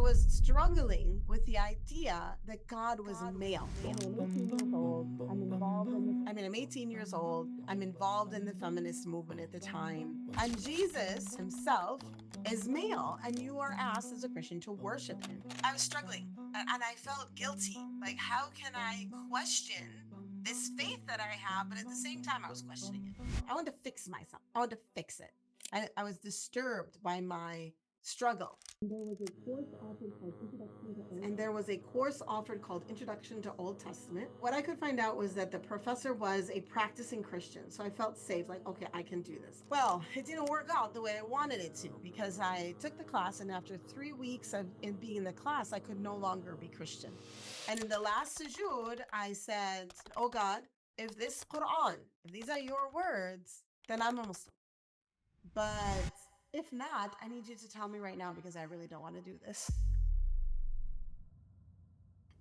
was struggling with the idea that God was male. I'm 18 years old. I'm involved in the feminist movement at the time. And Jesus himself is male, and you are asked as a Christian to worship him. I was struggling and I felt guilty. Like, how can I question this faith that I have? But at the same time, I was questioning it. I wanted to fix myself. I wanted to fix it. I was disturbed by my struggle. There was a course offered called Introduction to Old Testament. What I could find out was that the professor was a practicing Christian. So I felt safe, like, okay, I can do this. Well, it didn't work out the way I wanted it to, because I took the class, and after 3 weeks of being in the class, I could no longer be Christian. And in the last sujood, I said, oh God, if this Quran, if these are your words, then I'm a Muslim. But if not, I need you to tell me right now, because I really don't want to do this.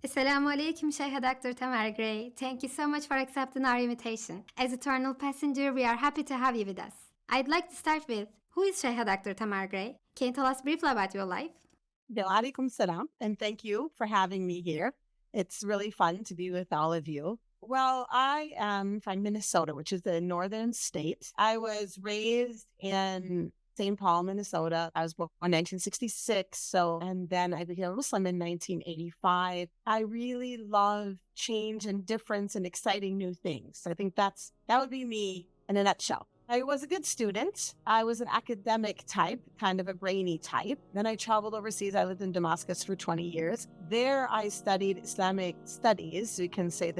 Asalamu alaikum, Dr. Tamara Gray. Thank you so much for accepting our invitation. As Eternal Passenger, we are happy to have you with us. I'd like to start with, who is Dr. Tamara Gray? Can you tell us briefly about your life? Alaikum salam, and thank you for having me here. It's really fun to be with all of you. Well, I am from Minnesota, which is a northern state. I was raised in St. Paul, Minnesota. I was born in 1966. And then I became a Muslim in 1985. I really love change and difference and exciting new things. I think that would be me in a nutshell. I was a good student. I was an academic type, kind of a brainy type. Then I traveled overseas. I lived in Damascus for 20 years. There I studied Islamic studies. You can say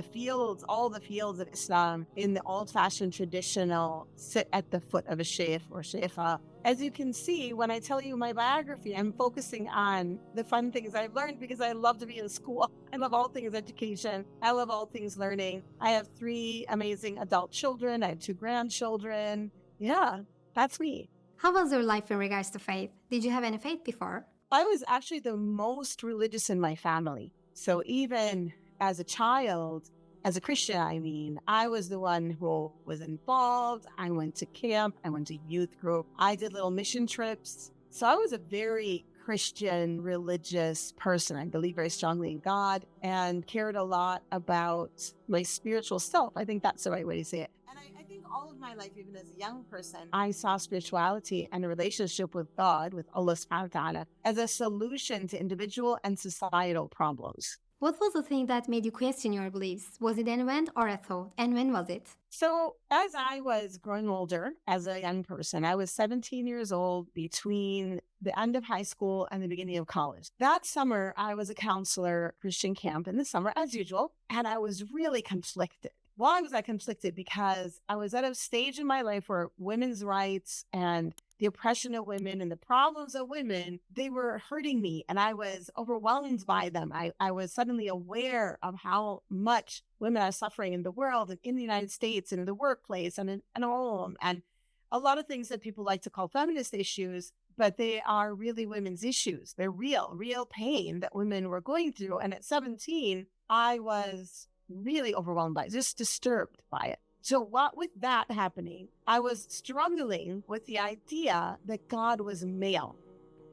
all the fields of Islam in the old-fashioned traditional sit at the foot of a sheikh or sheikha. As you can see, when I tell you my biography, I'm focusing on the fun things I've learned, because I love to be in school. I love all things education. I love all things learning. I have 3 amazing adult children. I have 2 grandchildren. Yeah, that's me. How was your life in regards to faith? Did you have any faith before? I was actually the most religious in my family. So even as a child, as a Christian, I was the one who was involved. I went to camp. I went to youth group. I did little mission trips. So I was a very Christian, religious person. I believe very strongly in God and cared a lot about my spiritual self. I think that's the right way to say it. And I think all of my life, even as a young person, I saw spirituality and a relationship with God, with Allah subhanahu wa ta'ala, as a solution to individual and societal problems. What was the thing that made you question your beliefs? Was it an event or a thought? And when was it? So as I was growing older as a young person, I was 17 years old between the end of high school and the beginning of college. That summer, I was a counselor at Christian camp in the summer, as usual, and I was really conflicted. Why was I conflicted? Because I was at a stage in my life where women's rights and the oppression of women and the problems of women, they were hurting me, and I was overwhelmed by them. I was suddenly aware of how much women are suffering in the world and in the United States and in the workplace and in home, and a lot of things that people like to call feminist issues, but they are really women's issues. They're real pain that women were going through. And at 17, I was really overwhelmed by it, just disturbed by it. So with that happening, I was struggling with the idea that God was male.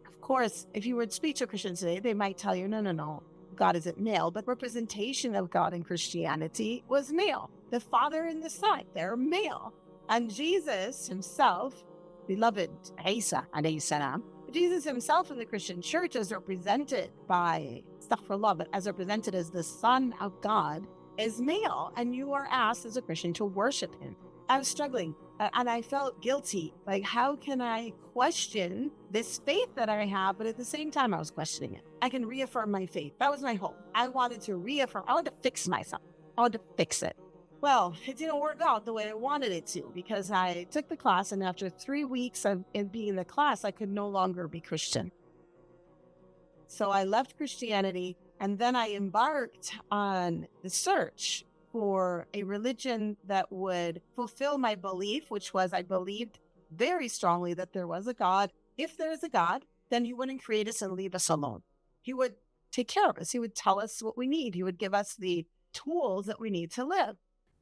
Of course, if you were to speak to a Christian today, they might tell you, no, God isn't male. But representation of God in Christianity was male. The Father and the Son, they're male. And Jesus himself, beloved Isa alayhi salam, Jesus himself in the Christian church is represented by, astaghfirullah, but as represented as the Son of God, is male, and you are asked as a Christian to worship him. I was struggling and I felt guilty. Like, how can I question this faith that I have? But at the same time, I was questioning it. I can reaffirm my faith. That was my hope. I wanted to reaffirm. I wanted to fix myself. I wanted to fix it. Well, it didn't work out the way I wanted it to, because I took the class, and after 3 weeks of being in the class, I could no longer be Christian. So I left Christianity, and then I embarked on the search for a religion that would fulfill my belief, which was I believed very strongly that there was a God. If there is a God, then he wouldn't create us and leave us alone. He would take care of us. He would tell us what we need. He would give us the tools that we need to live.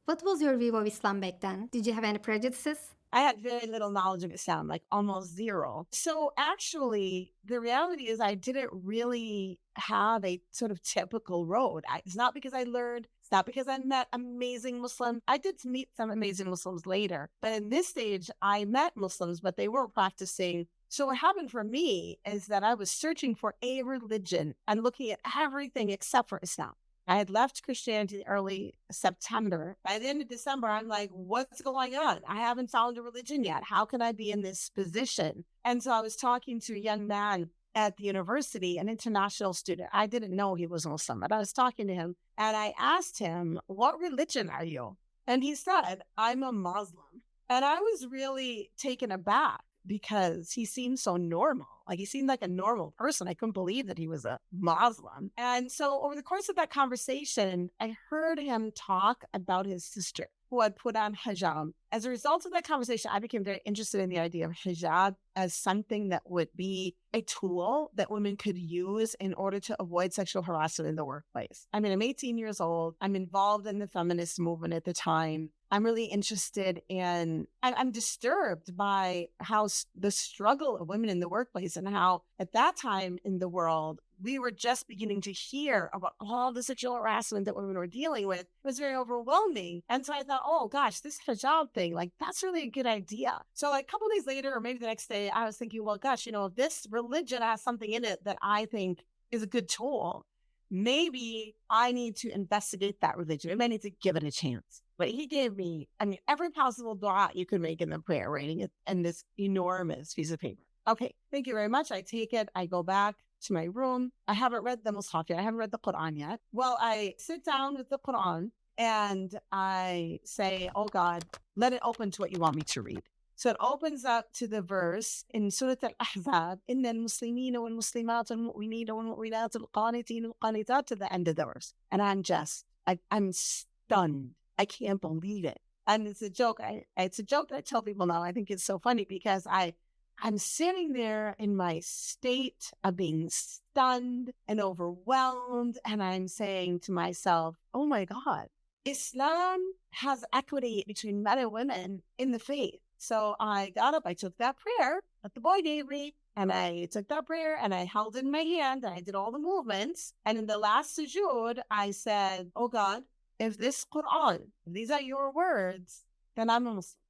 What was your view of Islam back then? Did you have any prejudices? I had very little knowledge of Islam, like almost zero. So actually, the reality is I didn't really have a sort of typical road. It's not because I learned, it's not because I met amazing Muslims. I did meet some amazing Muslims later, but in this stage, I met Muslims, but they weren't practicing. So what happened for me is that I was searching for a religion and looking at everything except for Islam. I had left Christianity early September. By the end of December, I'm like, what's going on? I haven't found a religion yet. How can I be in this position? And so I was talking to a young man at the university, an international student. I didn't know he was Muslim, but I was talking to him and I asked him, what religion are you? And he said, I'm a Muslim. And I was really taken aback because he seemed so normal. Like he seemed like a normal person. I couldn't believe that he was a Muslim. And so over the course of that conversation, I heard him talk about his sister who had put on hijab. As a result of that conversation, I became very interested in the idea of hijab as something that would be a tool that women could use in order to avoid sexual harassment in the workplace. I mean, I'm 18 years old. I'm involved in the feminist movement at the time. I'm really interested in, I'm disturbed by how the struggle of women in the workplace and how at that time in the world, we were just beginning to hear about all the sexual harassment that women were dealing with. It was very overwhelming. And so I thought, oh gosh, this hijab thing, like that's really a good idea. So like a couple of days later, or maybe the next day, I was thinking, well, gosh, if this religion has something in it that I think is a good tool, maybe I need to investigate that religion. Maybe I need to give it a chance. But he gave me, every possible dua you could make in the prayer, writing it in this enormous piece of paper. Okay, thank you very much. I take it. I go back to my room. I haven't read the Mus'haf yet. I haven't read the Quran yet. Well, I sit down with the Quran and I say, oh God, let it open to what you want me to read. So it opens up to the verse in Surah Al-Ahzab, إِنَّ الْمُسْلِمِينَ وَالْمُسْلِمَاتِ وَالْمُؤْمِنِينَ وَالْمُؤْمِنَاتِ الْقَانِتِينَ وَالْقَانِتَاتِ to the end of the verse. And I'm stunned. I can't believe it. And it's a joke. It's a joke that I tell people now. I think it's so funny because I'm sitting there in my state of being stunned and overwhelmed. And I'm saying to myself, oh my God, Islam has equity between men and women in the faith. So I got up, I took that prayer that the boy gave me, and I took that prayer and I held it in my hand and I did all the movements. And in the last sujood, I said, oh God, if this Quran, if these are your words, then I'm a Muslim.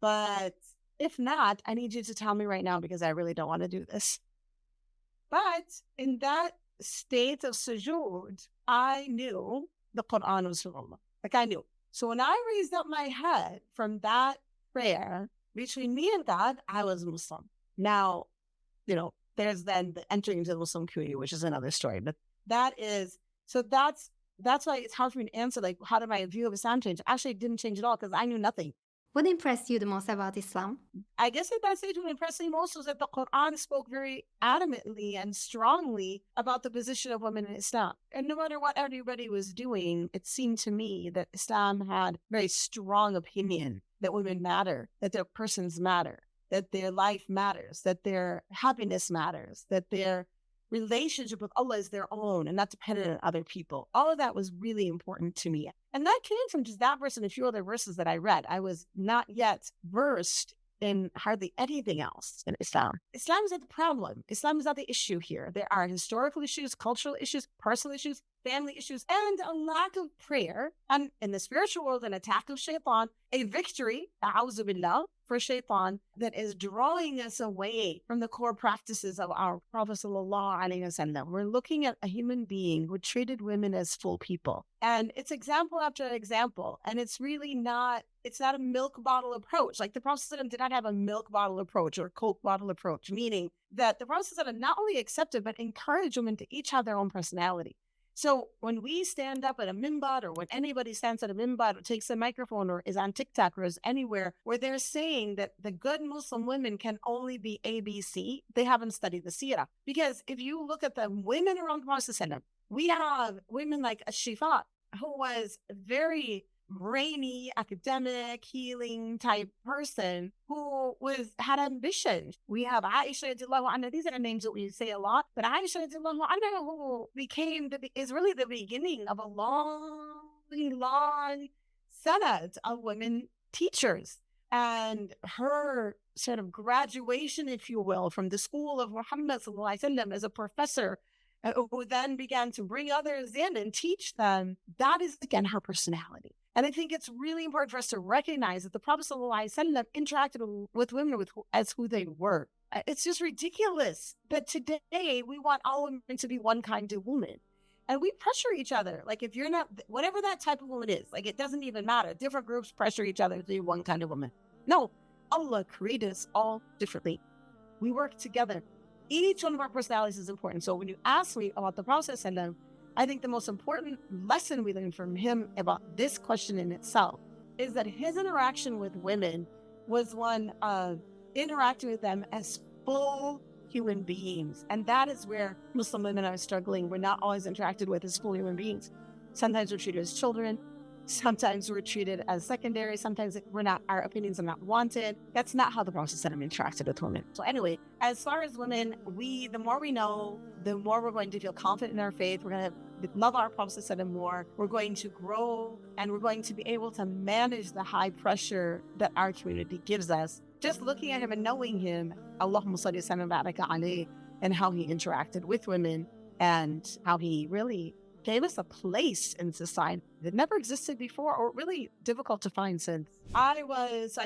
But if not, I need you to tell me right now because I really don't want to do this. But in that state of sujood, I knew the Quran was from Allah. Like I knew. So when I raised up my head from that prayer, between me and God, I was Muslim. Now, there's then the entering into the Muslim community, which is another story. But that's why it's hard for me to answer, like, how did my view of Islam change? Actually, it didn't change at all because I knew nothing. What impressed you the most about Islam? I guess at that stage, what impressed me most was that the Quran spoke very adamantly and strongly about the position of women in Islam. And no matter what everybody was doing, it seemed to me that Islam had very strong opinion that women matter, that their persons matter, that their life matters, that their happiness matters, that their relationship with Allah is their own and not dependent on other people. All of that was really important to me. And that came from just that verse and a few other verses that I read. I was not yet versed in hardly anything else in Islam. Islam is not the problem. Islam is not the issue here. There are historical issues, cultural issues, personal issues, family issues, and a lack of prayer. And in the spiritual world, an attack of shaitan, a victory, a'udhu billah, for shaitan that is drawing us away from the core practices of our Prophet sallallahu alaihi wasallam. We're looking at a human being who treated women as full people. And it's example after example. And it's really not, it's not a milk bottle approach. Like the Prophet ﷺ did not have a milk bottle approach or Coke bottle approach, meaning that the Prophet ﷺ not only accepted, but encouraged women to each have their own personality. So when we stand up at a minbar, or when anybody stands at a minbar or takes a microphone or is on TikTok or is anywhere where they're saying that the good Muslim women can only be ABC, they haven't studied the seerah. Because if you look at the women around the Prophet ﷺ, we have women like Shifa, who was very brainy, academic, healing type person who had ambition. We have Aisha radiallahu anha. These are the names that we say a lot, but Aisha radiallahu anha, who is really the beginning of a long senate of women teachers. And her sort of graduation, if you will, from the school of Muhammad sallallahu alaihi wasallam as a professor, who then began to bring others in and teach them, that is, again, her personality. And I think it's really important for us to recognize that the Prophet sallallahu alaihi wasallam interacted with women as who they were. It's just ridiculous. But today, we want all women to be one kind of woman. And we pressure each other. Like, if you're not, whatever that type of woman is, like, it doesn't even matter. Different groups pressure each other to be one kind of woman. No, Allah created us all differently. We work together. Each one of our personalities is important. So when you ask me about the Prophet ﷺ, I think the most important lesson we learned from him about this question in itself is that his interaction with women was one of interacting with them as full human beings. And that is where Muslim women are struggling. We're not always interacted with as full human beings. Sometimes we're treated as children. Sometimes we're treated as secondary. Sometimes our opinions are not wanted. That's not how the Prophet interacted with women. So anyway, as far as women, the more we know, the more we're going to feel confident in our faith. We're going to love our Prophet more. We're going to grow, and we're going to be able to manage the high pressure that our community gives us. Just looking at him and knowing him, Allahumma salli wa sallim wa baraka alayhi, and how he interacted with women and how he really gave us a place in society that never existed before, or really difficult to find since. I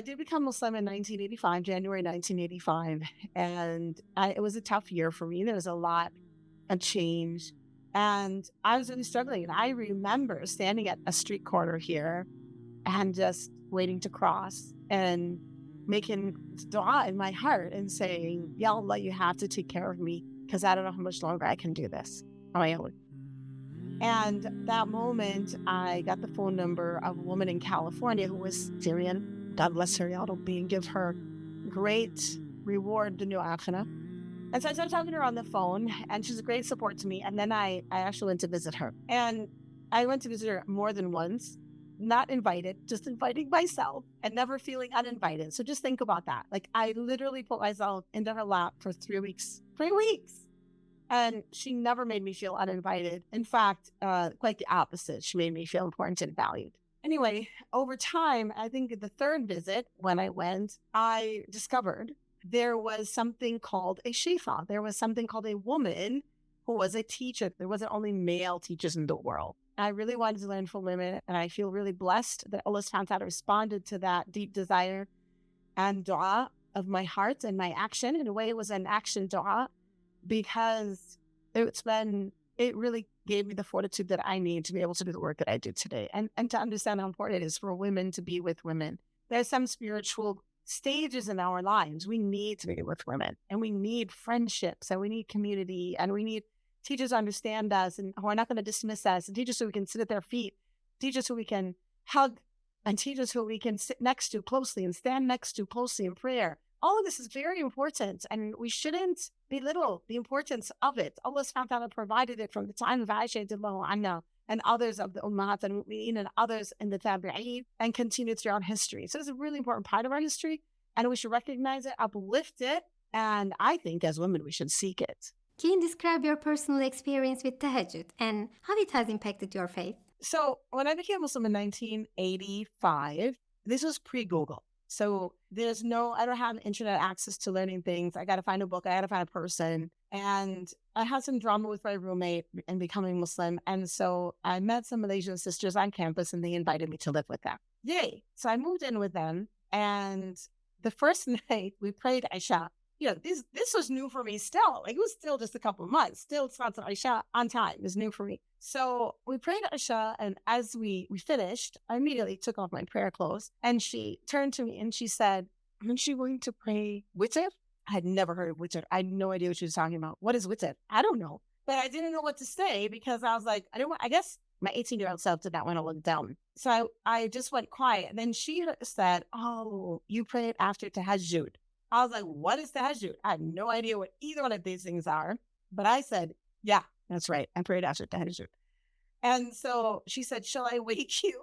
did become Muslim in 1985, January 1985, and it was a tough year for me. There was a lot of change, and I was really struggling. And I remember standing at a street corner here and just waiting to cross and making dua in my heart and saying, Ya Allah, you have to take care of me, because I don't know how much longer I can do this on my own. And that moment, I got the phone number of a woman in California who was Syrian. God bless her, y'all, and give her great reward in the akhirah. And so I started talking to her on the phone, and she's a great support to me. And then I actually went to visit her. And I went to visit her more than once, not invited, just inviting myself and never feeling uninvited. So just think about that. Like, I literally put myself into her lap for 3 weeks. 3 weeks. And she never made me feel uninvited. In fact, quite the opposite. She made me feel important and valued. Anyway, over time, I think the third visit, when I went, I discovered there was something called a shifa. There was something called a woman who was a teacher. There wasn't only male teachers in the world. I really wanted to learn from women, and I feel really blessed that Allah subhanahu wa ta'ala responded to that deep desire and dua of my heart and my action. In a way, it was an action dua, because it really gave me the fortitude that I need to be able to do the work that I do today, and to understand how important it is for women to be with women. There's some spiritual stages in our lives. We need to be with women, and we need friendships, and we need community, and we need teachers to understand us and who are not going to dismiss us, and teachers who we can sit at their feet, teachers who we can hug, and teachers who we can sit next to closely and stand next to closely in prayer. All of this is very important, and we shouldn't belittle the importance of it. Allah subhanahu wa ta'ala provided it from the time of Aisha radiallahu anha and others of the Ummahat and Mu'mineen and others in the Tabi'een, and continued throughout history. So it's a really important part of our history, and we should recognize it, uplift it, and I think as women we should seek it. Can you describe your personal experience with Tahajjud and how it has impacted your faith? So when I became Muslim in 1985, this was pre-Google. So I don't have internet access to learning things. I got to find a book. I got to find a person. And I had some drama with my roommate in becoming Muslim. And so I met some Malaysian sisters on campus, and they invited me to live with them. Yay. So I moved in with them. And the first night we prayed Isha. This was new for me still. Like, it was still just a couple of months. Still, Salat Isha on time. It was new for me. So we prayed Isha, and as we finished, I immediately took off my prayer clothes, and she turned to me and she said, "Aren't you going to pray witr?" I had never heard of witr. I had no idea what she was talking about. What is witr? I don't know. But I didn't know what to say, because I was like, I guess my 18-year-old self did not want to look down. So I just went quiet. And then she said, "Oh, you prayed after Tahajjud." I was like, "What is Tahajjud?" I had no idea what either one of these things are. But I said, "Yeah, that's right. I prayed after Tahajjud." And so she said, "Shall I wake you?"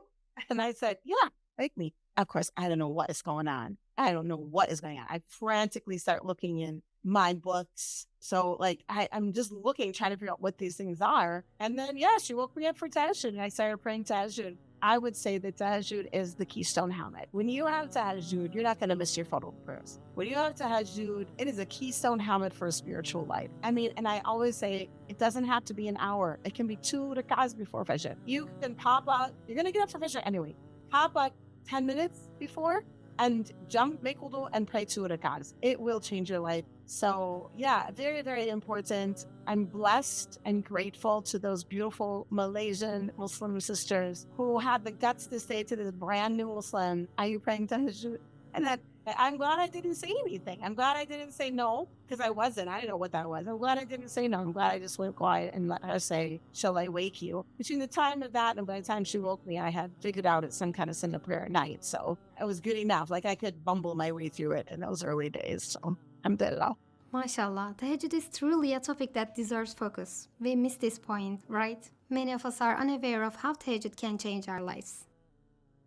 And I said, "Yeah, wake me." Of course, I don't know what is going on. I don't know what is going on. I frantically start looking in my books. So like I'm just looking, trying to figure out what these things are. And then she woke me up for Tahajjud and I started praying Tahajjud. I would say that Tahajjud is the keystone helmet. When you have Tahajjud, you're not going to miss your photo prayers. When you have Tahajjud, it is a keystone helmet for a spiritual life. I mean, and I always say it doesn't have to be an hour. It can be 2 rak'ahs before Fajr. You can pop up. You're going to get up for Fajr anyway. Pop up 10 minutes before and jump, make wudu, and pray 2 rak'ahs. It will change your life. So yeah, very, very important. I'm blessed and grateful to those beautiful Malaysian Muslim sisters who had the guts to say to this brand new Muslim, are you praying Tahajjud? And then I'm glad I didn't say anything. I'm glad I didn't say no, because I didn't know what that was. I'm glad I didn't say no. I'm glad I just went quiet and let her say, shall I wake you? Between the time of that and by the time she woke me, I had figured out it's some kind of sunnah prayer at night. So it was good enough. Like I could bumble my way through it in those early days. So alhamdulillah. MashaAllah, Tahajjud is truly a topic that deserves focus. We miss this point, right? Many of us are unaware of how Tahajjud can change our lives.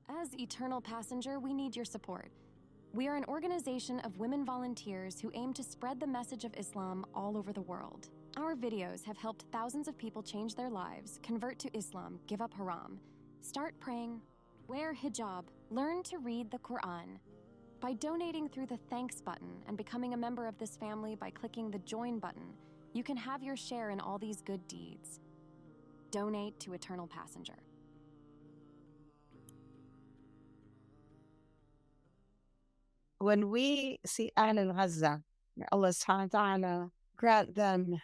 As Eternal Passenger, we need your support. We are an organization of women volunteers who aim to spread the message of Islam all over the world. Our videos have helped thousands of people change their lives, convert to Islam, give up haram, start praying, wear hijab, learn to read the Quran. By donating through the thanks button and becoming a member of this family by clicking the join button, you can have your share in all these good deeds. Donate to Eternal Passenger. When we see Ahl al-Ghazza, Allah subhanahu wa ta'ala grant them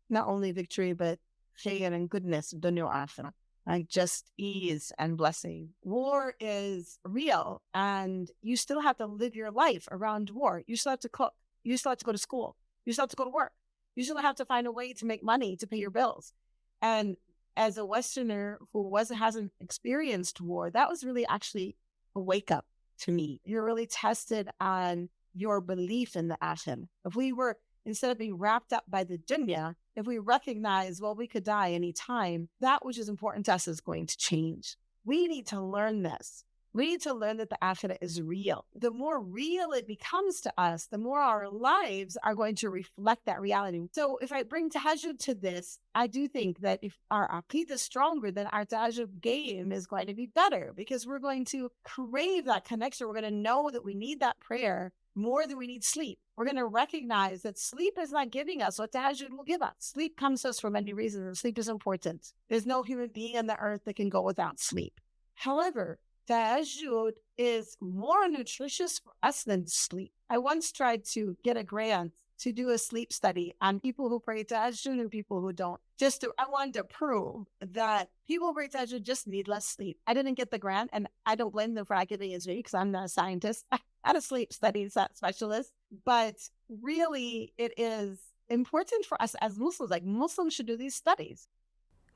not only victory, but khair and goodness, dunya wa akhirah, like just ease and blessing. War is real, and you still have to live your life around war. You still have to cook. You still have to go to school. You still have to go to work. You still have to find a way to make money to pay your bills. And as a Westerner who hasn't experienced war, that was really actually a wake up to me. You're really tested on your belief in the akhirah. If we were, instead of being wrapped up by the dunya, if we recognize, well, we could die anytime, that which is important to us is going to change. We need to learn this. We need to learn that the akhirah is real. The more real it becomes to us, the more our lives are going to reflect that reality. So if I bring Tahajjud to this, I do think that if our aqeedah is stronger, then our Tahajjud game is going to be better, because we're going to crave that connection. We're going to know that we need that prayer more than we need sleep. We're going to recognize that sleep is not giving us what Tahajjud will give us. Sleep comes to us for many reasons, and sleep is important. There's no human being on the earth that can go without sleep. However, Tahajjud is more nutritious for us than sleep. I once tried to get a grant to do a sleep study on people who pray Tahajjud and people who don't. I wanted to prove that people who pray Tahajjud just need less sleep. I didn't get the grant, and I don't blame them for acting as me, because I'm not a scientist. I'm not a sleep studies specialist. But really, it is important for us as Muslims. Like, Muslims should do these studies.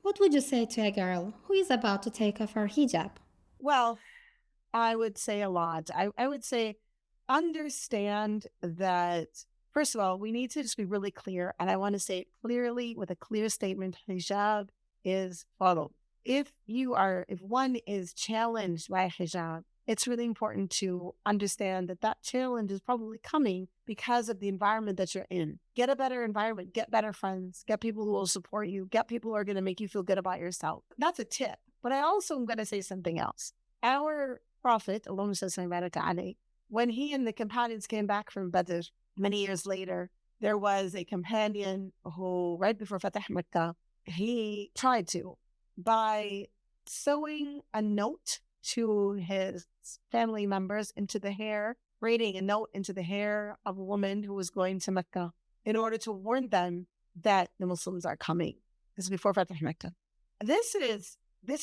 What would you say to a girl who is about to take off her hijab? Well, I would say a lot. I would say understand that, first of all, we need to just be really clear. And I want to say it clearly with a clear statement: hijab is followed. If one is challenged by hijab, it's really important to understand that that challenge is probably coming because of the environment that you're in. Get a better environment, get better friends, get people who will support you, get people who are going to make you feel good about yourself. That's a tip. But I also am going to say something else. Our Prophet, when he and the companions came back from Badr many years later, there was a companion who, right before Fatah Makkah, he tried to, by sewing a note to his family members into the hair, braiding a note into the hair of a woman who was going to Mecca, in order to warn them that the Muslims are coming. This is before Fatah Makkah. This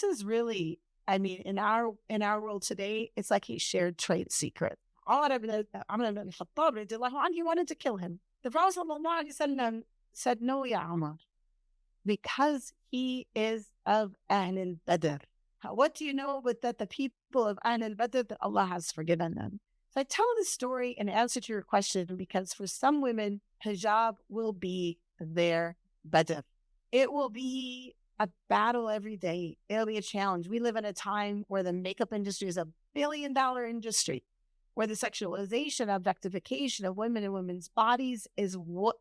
is really, I mean, in our world today, it's like he shared trade secret. Umar ibn al-Khattab, he wanted to kill him. The Prophet ﷺ said, no, ya Umar, because he is of Ahl al-Badr. What do you know but that the people of Ahl al-Badr, that Allah has forgiven them? So I tell this story in answer to your question because for some women, hijab will be their Badr. It will be a battle every day. It'll be a challenge. We live in a time where the makeup industry is $1 billion industry, where the sexualization, objectification of women and women's bodies is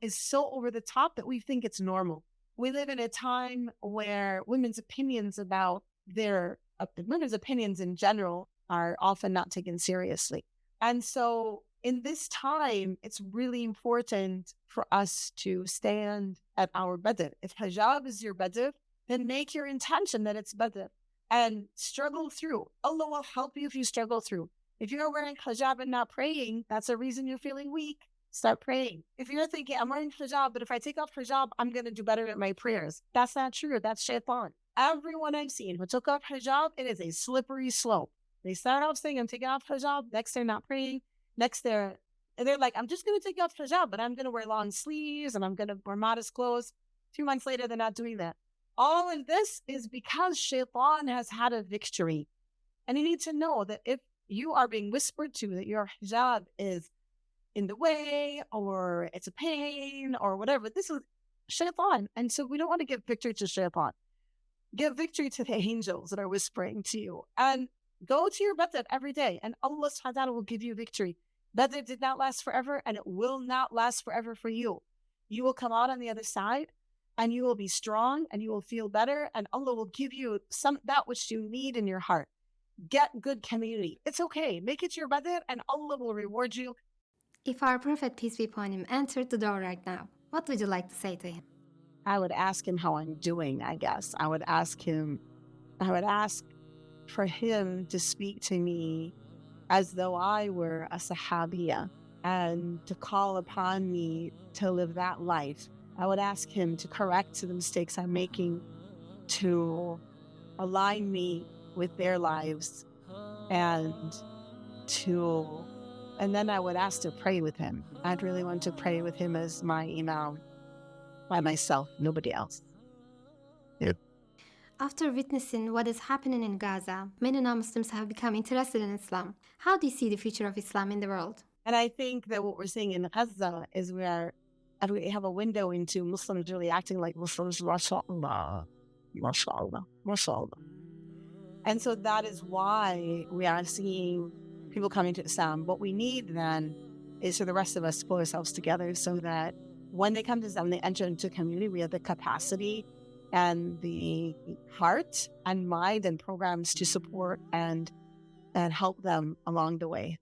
so over the top that we think it's normal. We live in a time where women's opinions about women's opinions in general are often not taken seriously. And so in this time, it's really important for us to stand at our badr. If hijab is your badr, then make your intention that it's badr and struggle through. Allah will help you if you struggle through. If you're wearing hijab and not praying, that's a reason you're feeling weak. Start praying. If you're thinking, I'm wearing hijab, but if I take off hijab, I'm going to do better at my prayers. That's not true. That's shaitan. Everyone I've seen who took off hijab, it is a slippery slope. They start off saying, I'm taking off hijab. Next, they're not praying. Next, they're like, I'm just going to take off hijab, but I'm going to wear long sleeves and I'm going to wear modest clothes. 2 months later, they're not doing that. All of this is because shaitan has had a victory. And you need to know that if you are being whispered to that your hijab is in the way or it's a pain or whatever, this is shaitan. And so we don't want to give victory to shaitan. Give victory to the angels that are whispering to you. And go to your badr every day and Allah subhanahu wa ta'ala will give you victory. Badr did not last forever and it will not last forever for you. You will come out on the other side and you will be strong and you will feel better and Allah will give you that which you need in your heart. Get good community. It's okay. Make it your badr and Allah will reward you. If our Prophet, peace be upon him, entered the door right now, what would you like to say to him? I would ask him how I'm doing, I guess. I would ask for him to speak to me as though I were a sahabiya and to call upon me to live that life. I would ask him to correct the mistakes I'm making, to align me with their lives, and then I would ask to pray with him. I'd really want to pray with him as my imam, by myself, nobody else. Yep. After witnessing what is happening in Gaza, many non-Muslims have become interested in Islam. How do you see the future of Islam in the world? And I think that what we're seeing in Gaza is we have a window into Muslims really acting like Muslims, mashallah, mashallah, mashallah. And so that is why we are seeing people coming to Islam. What we need then is for the rest of us to pull ourselves together so that when they come to Islam, they enter into community, we have the capacity and the heart and mind and programs to support and help them along the way.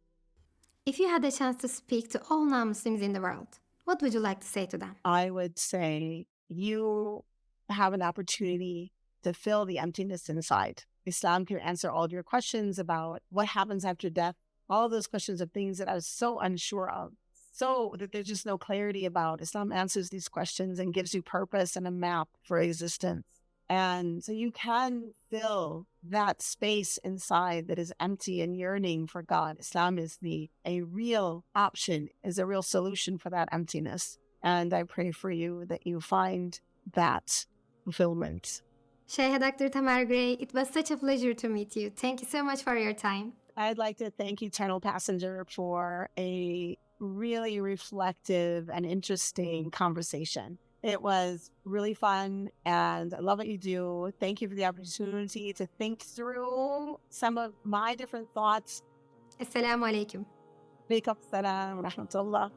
If you had the chance to speak to all non-Muslims in the world, what would you like to say to them? I would say you have an opportunity to fill the emptiness inside. Islam can answer all of your questions about what happens after death, all of those questions of things that I was so unsure of, so that there's just no clarity about. Islam answers these questions and gives you purpose and a map for existence. And so you can fill that space inside that is empty and yearning for God. Islam is a real option, is a real solution for that emptiness. And I pray for you that you find that fulfillment. Shaykh Dr. Tamara Gray, it was such a pleasure to meet you. Thank you so much for your time. I'd like to thank Eternal Passenger for a really reflective and interesting conversation. It was really fun and I love what you do. Thank you for the opportunity to think through some of my different thoughts. Asalamu alaikum. Alaikum salam wa rahmatullah.